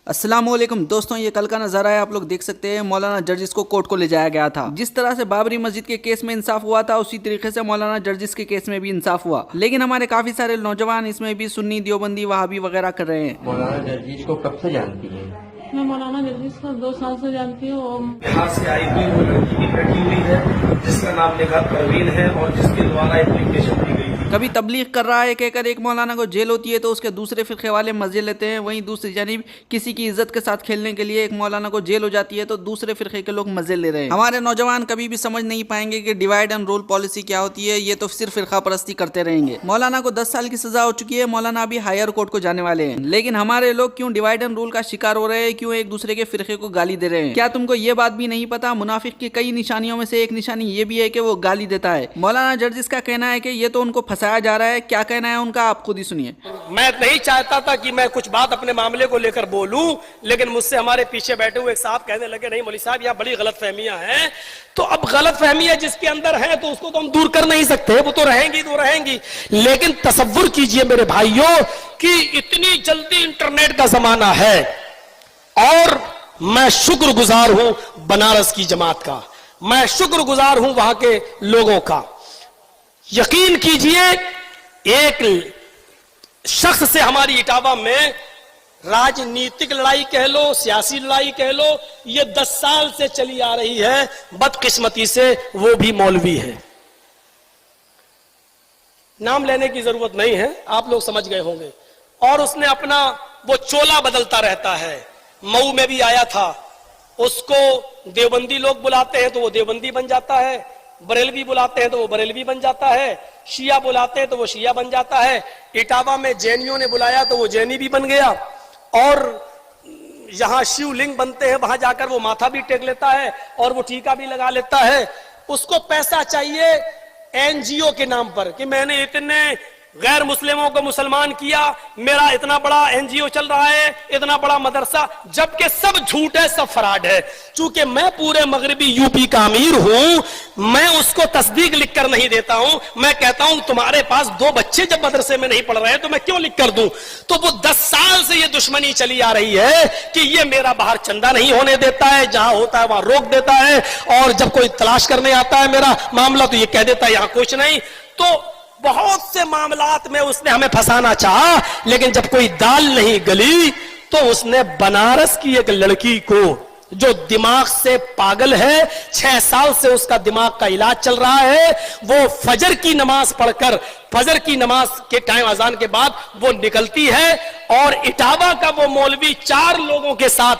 अस्सलामुअलैकुम दोस्तों, ये कल का नज़ारा है। आप लोग देख सकते हैं मौलाना जर्जिस को कोर्ट को ले जाया गया था। जिस तरह से बाबरी मस्जिद के केस में इंसाफ हुआ था, उसी तरीके से मौलाना जर्जिस के केस में भी इंसाफ हुआ। लेकिन हमारे काफी सारे नौजवान इसमें भी सुन्नी, देवबंदी, वहाबी वगैरह कर रहे हैं। मौलाना जर्जिस को कब से जानती है? मैं मौलाना जर्जिस को 2 साल से जानती हूँ। बिहार से आई हुई वो लड़की भी बैठी हुई है जिसका नाम निगाह परवीन है और जिसके द्वारा एप्लीकेशन दी गई थी। कभी तबलीग कर रहा है कहकर एक मौलाना को जेल होती है तो उसके दूसरे फिरके वाले मजे लेते हैं। वहीं दूसरी जानिब किसी की इज्जत के साथ खेलने के लिए एक मौलाना को जेल हो जाती है तो दूसरे फिरके के लोग मजे ले रहे हैं। हमारे नौजवान कभी भी समझ नहीं पाएंगे कि डिवाइड एंड रूल पॉलिसी क्या होती है। ये तो सिर्फ फिरका परस्ती करते रहेंगे। मौलाना को 10 साल की सजा हो चुकी है। मौलाना अभी हायर कोर्ट को जाने वाले हैं। लेकिन हमारे लोग क्यों डिवाइड एंड रूल का शिकार हो रहे हैं? क्यों एक दूसरे के फिरके को गाली दे रहे हैं? क्या तुमको ये बात भी नहीं पता? मुनाफिक की कई निशानियों में से एक निशानी ये भी है कि वो गाली देता है। मौलाना जर्जिस का कहना है कि ये तो उनको फंसाया जा रहा है। क्या कहना है उनका, आप खुद ही सुनिए। मैं नहीं चाहता था कि मैं कुछ बात अपने मामले को लेकर बोलूं, लेकिन मुझसे हमारे पीछे बैठे हुए एक साहब कहने लगे, नहीं मौलवी साहब, यहाँ बड़ी गलतफहमियां हैं। तो अब गलतफहमियां जिसके अंदर है तो उसको तो हम दूर कर नहीं सकते, वो तो रहेंगी तो रहेंगी। लेकिन तसव्वुर कीजिए मेरे भाइयों कि इतनी जल्दी इंटरनेट का जमाना है और मैं शुक्रगुजार हूं बनारस की जमात का, मैं शुक्रगुजार हूं वहां के लोगों का। यकीन कीजिए, एक शख्स से हमारी इटावा में राजनीतिक लड़ाई कह लो, सियासी लड़ाई कह लो, ये 10 साल से चली आ रही है। बदकिस्मती से वो भी मौलवी है। नाम लेने की जरूरत नहीं है, आप लोग समझ गए होंगे। और उसने अपना वो चोला बदलता रहता है। मऊ में भी आया था, उसको देवबंदी लोग बुलाते हैं तो वो देवबंदी बन जाता है, बरेलवी बुलाते हैं तो वो बरेलवी बन जाता है, शिया बुलाते हैं तो वो शिया बन जाता है। इटावा में जैनियों ने बुलाया तो वो जैनी भी बन गया। और यहां शिवलिंग बनते हैं, वहां जाकर वो माथा भी टेक लेता है और वो टीका भी लगा लेता है। उसको पैसा चाहिए एनजीओ के नाम पर कि मैंने इतने गैर मुस्लिमों को मुसलमान किया, मेरा इतना बड़ा एनजीओ चल रहा है, इतना बड़ा मदरसा, जबकि सब झूठ है, सब फराड है। चूंकि मैं पूरे मगरबी यूपी का अमीर हूं, मैं उसको तस्दीक लिख कर नहीं देता हूं। मैं कहता हूं तुम्हारे पास 2 बच्चे जब मदरसे में नहीं पढ़ रहे तो मैं क्यों लिख कर दूं? तो वो 10 साल से ये दुश्मनी चली आ रही है कि ये मेरा बाहर चंदा नहीं होने देता है, जहां होता है वहां रोक देता है, और जब कोई तलाश करने आता है मेरा मामला तो ये कह देता है यहां कुछ नहीं। तो बहुत से मामलात में उसने हमें फंसाना चाहा, लेकिन जब कोई दाल नहीं गली तो उसने बनारस की एक लड़की को, जो दिमाग से पागल है, 6 साल से उसका दिमाग का इलाज चल रहा है, वो फजर की नमाज पढ़कर, फजर की नमाज के टाइम अजान के बाद वो निकलती है और इटावा का वो मौलवी 4 लोगों के साथ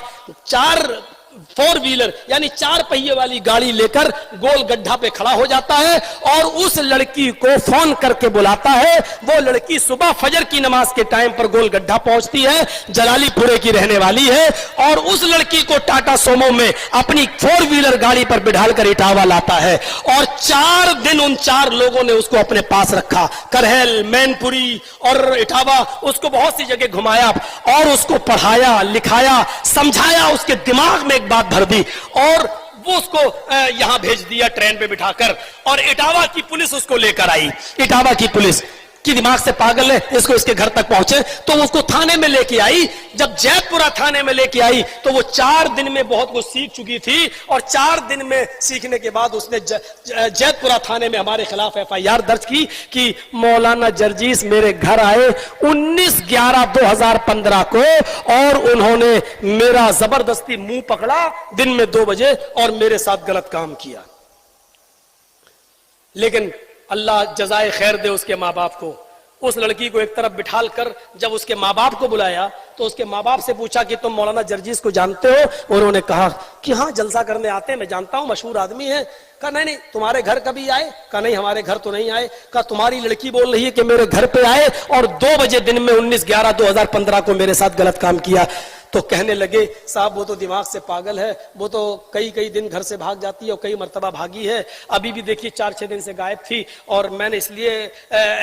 4 4 व्हीलर यानी 4 पहिए वाली गाड़ी लेकर गोल गड्ढा पे खड़ा हो जाता है और उस लड़की को फोन करके बुलाता है। वो लड़की सुबह फजर की नमाज के टाइम पर गोल गड्ढा पहुंचती है, जलालीपुरे की रहने वाली है, और उस लड़की को टाटा सोमो में अपनी 4 व्हीलर गाड़ी पर बिठाकर इटावा लाता है। और 4 दिन उन 4 लोगों ने उसको अपने पास रखा, करहल, मैनपुरी और इटावा, उसको बहुत सी जगह घुमाया और उसको पढ़ाया, लिखाया, समझाया, उसके दिमाग में बात भर दी और वो उसको यहां भेज दिया ट्रेन पे बिठाकर। और इटावा की पुलिस उसको लेकर आई। इटावा की पुलिस की दिमाग से पागल है, इसको इसके घर तक पहुंचे तो उसको थाने में लेके आई। जब जैतपुरा थाने में लेके आई तो वो 4 दिन में बहुत कुछ सीख चुकी थी और 4 दिन में सीखने के बाद उसने जैतपुरा थाने में हमारे खिलाफ FIR दर्ज की कि मौलाना जर्जिस मेरे घर आए 19/11/2015 को और उन्होंने मेरा जबरदस्ती मुंह पकड़ा दिन में 2 बजे और मेरे साथ गलत काम किया। लेकिन अल्लाह जजाए खैर दे उसके माँ बाप को। उस लड़की को एक तरफ बिठाल कर जब उसके माँ बाप को बुलाया तो उसके माँ बाप से पूछा कि तुम मौलाना जर्जिस को जानते हो? उन्होंने कहा कि हाँ, जलसा करने आते हैं, मैं जानता हूं, मशहूर आदमी है। कहा नहीं नहीं, तुम्हारे घर कभी आए? कहा नहीं, हमारे घर तो नहीं आए। कहा तुम्हारी लड़की बोल रही है कि मेरे घर पे आए और 2 बजे दिन में 19/11/2015 को मेरे साथ गलत काम किया। तो कहने लगे साहब वो तो दिमाग से पागल है, वो तो कई दिन घर से भाग जाती है और कई मर्तबा भागी है। अभी भी देखिए 4-6 दिन से गायब थी और मैंने इसलिए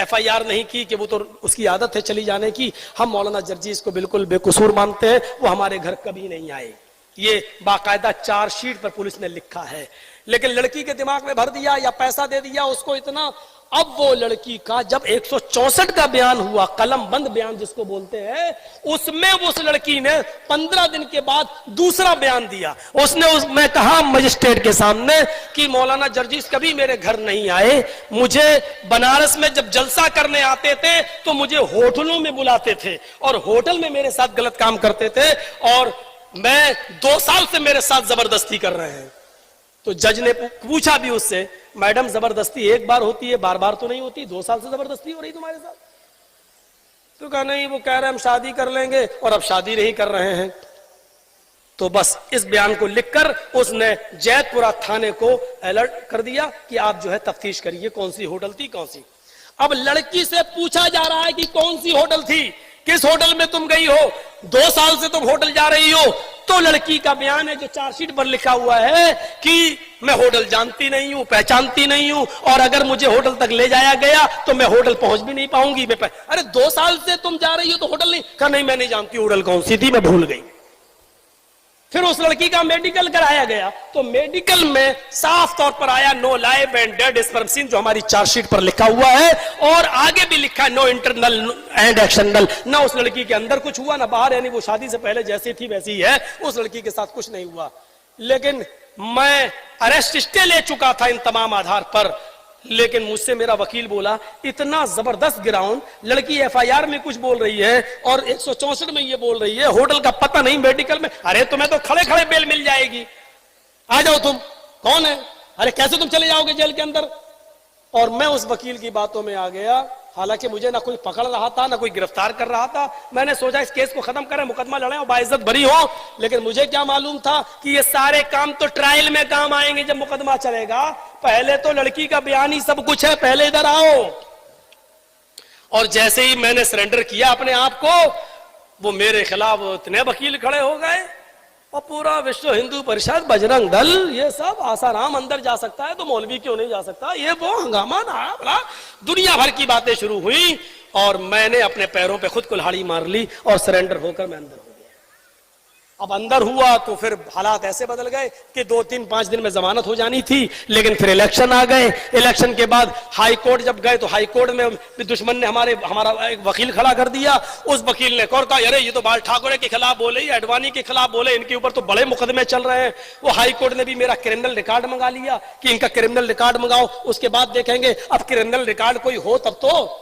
FIR नहीं की कि वो तो उसकी आदत है चली जाने की। हम मौलाना जर्जिस को बिल्कुल बेकसूर मानते हैं, वो हमारे घर कभी नहीं आए। ये बाकायदा चार्जशीट पर पुलिस ने लिखा है। लेकिन लड़की के दिमाग में भर दिया या पैसा दे दिया उसको इतना, अब वो लड़की का जब 164 का बयान हुआ, कलम बंद बयान जिसको बोलते हैं, उसमें उस लड़की ने 15 दिन के बाद दूसरा बयान दिया। उसने कहा मजिस्ट्रेट के सामने कि मौलाना जर्जीस कभी मेरे घर नहीं आए, मुझे बनारस में जब जलसा करने आते थे तो मुझे होटलों में बुलाते थे और होटल में मेरे साथ गलत काम करते थे और मैं 2 साल से मेरे साथ जबरदस्ती कर रहे हैं। तो जज ने पूछा भी उससे, मैडम जबरदस्ती एक बार होती है, बार बार तो नहीं होती, 2 साल से जबरदस्ती हो रही तुम्हारे साथ? तो कहा नहीं, वो कह रहे हम शादी कर लेंगे और अब शादी नहीं कर रहे हैं। तो बस इस बयान को लिखकर उसने जैतपुरा थाने को अलर्ट कर दिया कि आप जो है तफ्तीश करिए कौन सी होटल थी, कौन सी। अब लड़की से पूछा जा रहा है कि कौन सी होटल थी, किस होटल में तुम गई हो, 2 साल से तुम होटल जा रही हो। तो लड़की का बयान है जो चार्जशीट पर लिखा हुआ है कि मैं होटल जानती नहीं हूं, पहचानती नहीं हूं और अगर मुझे होटल तक ले जाया गया तो मैं होटल पहुंच भी नहीं पाऊंगी। अरे 2 साल से तुम जा रही हो तो होटल नहीं? कहा नहीं मैं नहीं जानती होटल कौन सी थी, मैं भूल गई। फिर उस लड़की का मेडिकल कराया गया तो मेडिकल में साफ तौर पर आया no live and dead sperm seen, जो हमारी चार्जशीट पर लिखा हुआ है और आगे भी लिखा है नो इंटरनल एंड एक्सटर्नल। ना उस लड़की के अंदर कुछ हुआ ना बाहर, यानी वो शादी से पहले जैसी थी वैसी ही है, उस लड़की के साथ कुछ नहीं हुआ। लेकिन मैं अरेस्ट स्टे ले चुका था इन तमाम आधार पर, लेकिन मुझसे मेरा वकील बोला इतना जबरदस्त ग्राउंड, लड़की एफआईआर में कुछ बोल रही है और 164 में ये बोल रही है, होटल का पता नहीं, मेडिकल में। अरे तुम्हें तो खड़े खड़े बेल मिल जाएगी, आ जाओ तुम, कौन है, अरे कैसे तुम चले जाओगे जेल के अंदर। और मैं उस वकील की बातों में आ गया, हालांकि मुझे ना कोई पकड़ रहा था ना कोई गिरफ्तार कर रहा था। मैंने सोचा इस केस को खत्म करें, मुकदमा लड़ें और बाइज्जत बरी हो। लेकिन मुझे क्या मालूम था कि ये सारे काम तो ट्रायल में काम आएंगे जब मुकदमा चलेगा। पहले तो लड़की का बयान ही सब कुछ है, पहले इधर आओ। और जैसे ही मैंने सरेंडर किया अपने आप को, वो मेरे खिलाफ इतने वकील खड़े हो गए और पूरा विश्व हिंदू परिषद, बजरंग दल, ये सब आसाराम अंदर जा सकता है तो मौलवी क्यों नहीं जा सकता, ये वो हंगामा ना, दुनिया भर की बातें शुरू हुई और मैंने अपने पैरों पे खुद कुल्हाड़ी मार ली और सरेंडर होकर मैं अंदर हो गया। अब अंदर हुआ तो फिर हालात ऐसे बदल गए कि 2-3-5 दिन में जमानत हो जानी थी, लेकिन फिर इलेक्शन आ गए। इलेक्शन के बाद हाई कोर्ट जब गए तो हाई कोर्ट में दुश्मन ने हमारा एक वकील खड़ा कर दिया। उस वकील ने कहा अरे ये तो बाल ठाकरे के खिलाफ बोले, अडवाणी के खिलाफ बोले, इनके ऊपर तो बड़े मुकदमे चल रहे हैं। वो हाई कोर्ट ने भी मेरा क्रिमिनल रिकॉर्ड मंगा लिया कि इनका क्रिमिनल रिकॉर्ड मंगाओ, उसके बाद देखेंगे। अब क्रिमिनल रिकॉर्ड कोई हो तब तो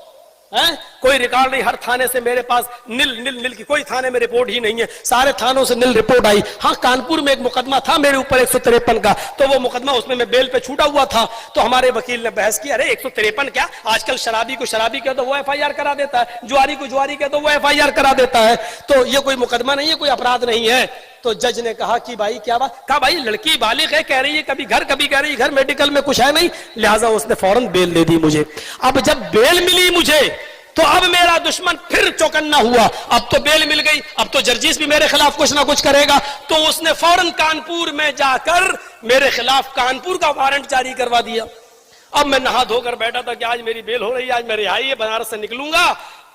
है, कोई रिकॉर्ड नहीं। हर थाने से मेरे पास नील की, कोई थाने में रिपोर्ट ही नहीं है, सारे थानों से नील रिपोर्ट आई। हाँ, कानपुर में एक मुकदमा था मेरे ऊपर 153 का, तो वो मुकदमा उसमें मैं बेल पे छूटा हुआ था। तो हमारे वकील ने बहस की, अरे 153 क्या, आजकल शराबी को शराबी कह दो वो एफआईआर करा देता है, जुआरी को जुआरी कह दो वो एफआईआर करा देता है, तो ये कोई मुकदमा नहीं है, कोई अपराध नहीं है। तो जज ने कहा कि भाई क्या बात, कहा भाई लड़की बालिग है, कह रही है कभी घर कभी कह रही है घर, मेडिकल में कुछ है नहीं, लिहाजा उसने फौरन बेल दे दी मुझे। अब जब बेल मिली मुझे तो अब मेरा दुश्मन फिर चौकन्ना हुआ, अब तो बेल मिल गई, अब तो जर्जीस भी मेरे खिलाफ कुछ ना कुछ करेगा। तो उसने फौरन कानपुर में जाकर मेरे खिलाफ कानपुर का वारंट जारी करवा दिया। अब मैं नहा धोकर बैठा था कि आज मेरी बेल हो रही है, आज मैं रिहाई है, बनारस से निकलूंगा।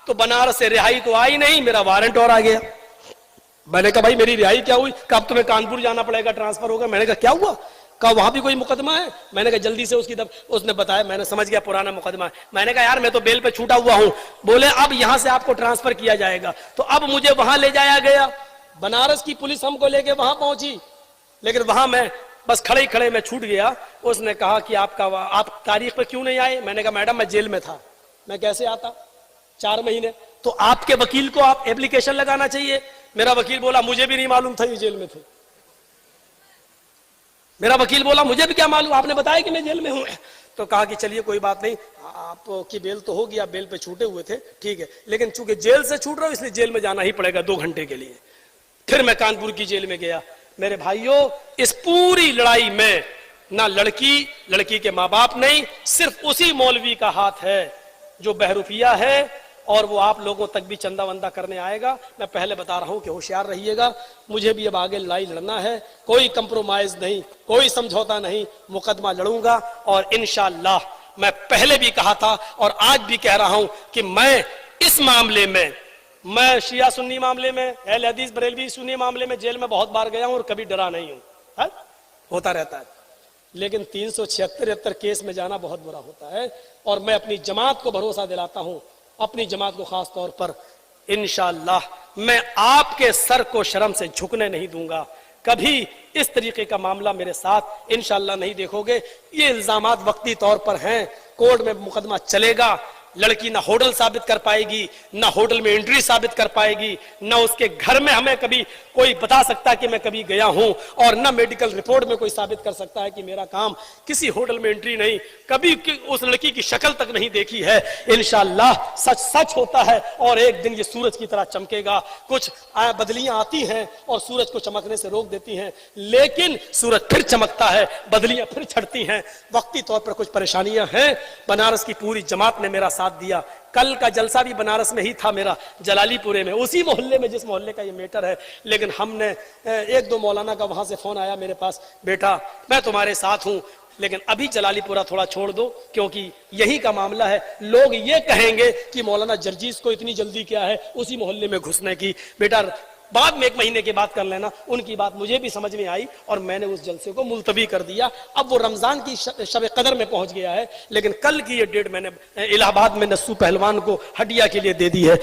तो बनारस से रिहाई तो आई नहीं, मेरा वारंट और आ गया। मैंने कहा भाई मेरी रिहाई क्या हुई, कब तुम्हें कानपुर जाना पड़ेगा, ट्रांसफर होगा। मैंने कहा क्या हुआ, कहा वहां भी कोई मुकदमा है। मैंने कहा जल्दी से उसने बताया, मैंने समझ गया पुराना मुकदमा है। मैंने कहा यार मैं तो बेल पे छूटा हुआ हूं। बोले अब यहां से आपको ट्रांसफर किया जाएगा। तो अब मुझे वहां ले जाया गया, बनारस की पुलिस हमको लेके वहां पहुंची, लेकिन वहां मैं बस खड़े ही खड़े मैं छूट गया। उसने कहा कि आप तारीख पे क्यों नहीं आए। मैंने कहा मैडम मैं जेल में था, मैं कैसे आता 4 महीने। तो आपके वकील को आप एप्लीकेशन लगाना चाहिए। मेरा वकील बोला मुझे भी नहीं मालूम था ये जेल में थे। मेरा वकील बोला मुझे भी क्या मालूम, आपने बताया कि मैं जेल में हूं। तो कहा कि चलिए कोई बात नहीं, आपकी बेल तो होगी, आप बेल पे छूटे हुए थे, ठीक है, लेकिन चूंकि जेल से छूट रहा हूं इसलिए जेल में जाना ही पड़ेगा 2 घंटे के लिए। फिर मैं कानपुर की जेल में गया। मेरे भाइयों, इस पूरी लड़ाई में ना लड़की के माँ बाप नहीं, सिर्फ उसी मौलवी का हाथ है जो बहरूपिया है और वो आप लोगों तक भी चंदा वंदा करने आएगा। मैं पहले बता रहा हूं कि होशियार रहिएगा, मुझे भी अब आगे लड़ाई लड़ना है, कोई कंप्रोमाइज नहीं, कोई समझौता नहीं, मुकदमा लड़ूंगा। और इंशाअल्लाह मैं पहले भी कहा था और आज भी कह रहा हूं कि मैं इस मामले में, मैं शिया सुन्नी मामले में, अहले हदीस बरेलवी सुन्नी मामले में जेल में बहुत बार गया हूं और कभी डरा नहीं हूं, होता रहता है। लेकिन 376 केस में जाना बहुत बुरा होता है। और मैं अपनी जमात को भरोसा दिलाता हूं, अपनी जमात को खास तौर पर, इंशाअल्लाह मैं आपके सर को शर्म से झुकने नहीं दूंगा। कभी इस तरीके का मामला मेरे साथ इंशाअल्लाह नहीं देखोगे। ये इल्जामात वक्ती तौर पर हैं, कोर्ट में मुकदमा चलेगा, लड़की ना होटल साबित कर पाएगी, ना होटल में एंट्री साबित कर पाएगी, ना उसके घर में हमें कभी कोई बता सकता कि मैं कभी गया हूं, और ना मेडिकल रिपोर्ट में कोई साबित कर सकता है कि मेरा काम किसी होटल में एंट्री नहीं, कभी उस लड़की की शक्ल तक नहीं देखी है। इंशाअल्लाह सच सच होता है और एक दिन ये सूरज की तरह चमकेगा। कुछ बदलियां आती हैं और सूरज को चमकने से रोक देती हैं, लेकिन सूरज फिर चमकता है, बदलियां फिर छटती हैं। वक्ती तौर पर कुछ परेशानियां हैं। बनारस की पूरी जमात ने मेरा साथ दिया। कल का जलसा भी बनारस में ही था मेरा, जलालीपुरे में, उसी मोहल्ले में जिस मोहल्ले का ये मैटर है। लेकिन हमने एक दो मौलाना का वहां से फोन आया मेरे पास, बेटा मैं तुम्हारे साथ हूं, लेकिन अभी जलालीपुरा थोड़ा छोड़ दो क्योंकि यही का मामला है। लोग ये कहेंगे कि मौलाना जर्जीस को इतनी जल्दी क्या है उसी मोहल्ले में घुसने की। बेटा बाद में 1 महीने के बाद कर लेना। उनकी बात मुझे भी समझ में आई और मैंने उस जलसे को मुलतवी कर दिया। अब वो रमजान की शब कदर में पहुंच गया है, लेकिन कल की ये डेट मैंने इलाहाबाद में नस्सू पहलवान को हड्डिया के लिए दे दी है।